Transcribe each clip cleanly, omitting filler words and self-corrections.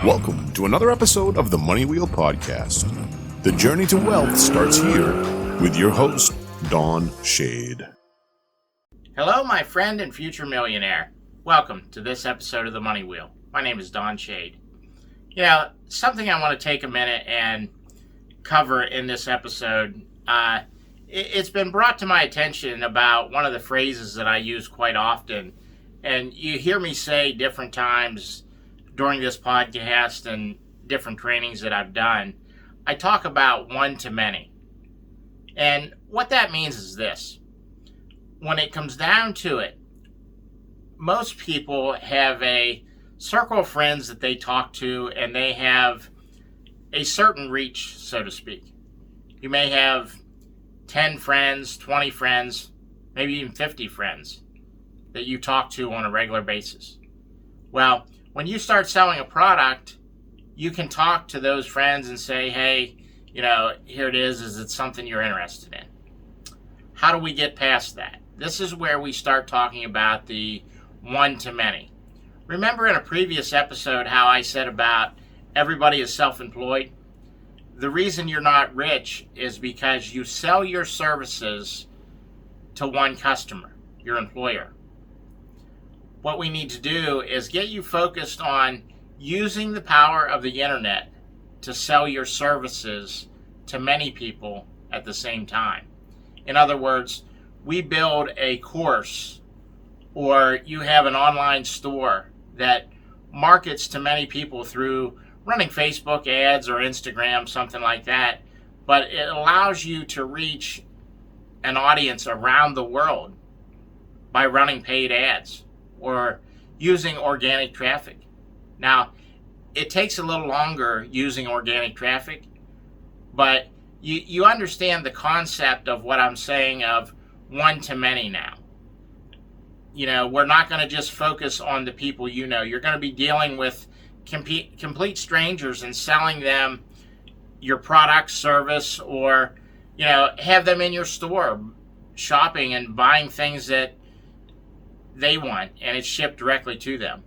Welcome to another episode of the Money Wheel Podcast. The journey to wealth starts here with your host, Don Shade. Hello, my friend and future millionaire. Welcome to this episode of the Money Wheel. My name is Don Shade. You know, something I want to take a minute and cover in this episode, it's been brought to my attention about one of the phrases that I use quite often, and you hear me say different times during this podcast and different trainings that I've done. I talk about one to many. And what that means is this. When it comes down to it, most people have a circle of friends that they talk to, and they have a certain reach, so to speak. You may have 10 friends, 20 friends, maybe even 50 friends that you talk to on a regular basis. Well, when you start selling a product, you can talk to those friends and say, hey, you know, here it is it something you're interested in? How do we get past that? This is where we start talking about the one-to-many. Remember in a previous episode how I said about everybody is self-employed? The reason you're not rich is because you sell your services to one customer, your employer. What we need to do is get you focused on using the power of the internet to sell your services to many people at the same time. In other words, we build a course, or you have an online store that markets to many people through running Facebook ads or Instagram, something like that, but it allows you to reach an audience around the world by running paid ads or using organic traffic. Now, it takes a little longer using organic traffic, but you understand the concept of what I'm saying of one to many now. You know, we're not going to just focus on the people you know. You're going to be dealing with complete strangers and selling them your product, service, or, you know, have them in your store shopping and buying things that they want, and it's shipped directly to them.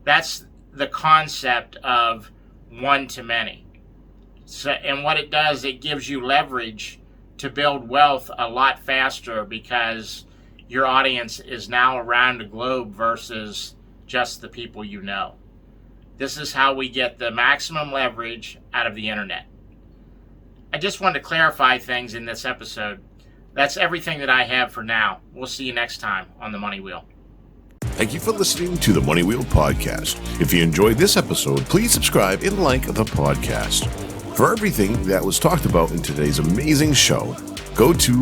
That's the concept of one to many. So, and what it does, it gives you leverage to build wealth a lot faster because your audience is now around the globe versus just the people you know. This is how we get the maximum leverage out of the internet. I just wanted to clarify things in this episode. That's everything that I have for now. We'll see you next time on the Money Wheel. Thank you for listening to the Money Wheel Podcast. If you enjoyed this episode, please subscribe and like the podcast. For everything that was talked about in today's amazing show, go to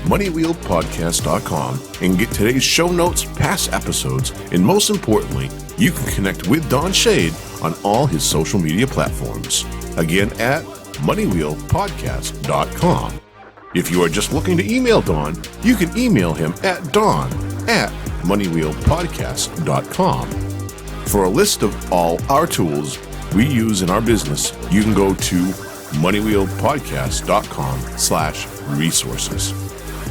moneywheelpodcast.com and get today's show notes, past episodes, and most importantly, you can connect with Don Shade on all his social media platforms. Again, at moneywheelpodcast.com. If you are just looking to email Don, you can email him at don@moneywheelpodcast.com. For a list of all our tools we use in our business, you can go to moneywheelpodcast.com/resources.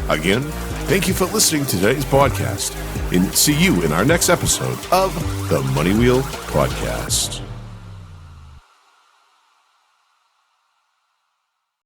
Again, thank you for listening to today's podcast, and see you in our next episode of the Money Wheel Podcast.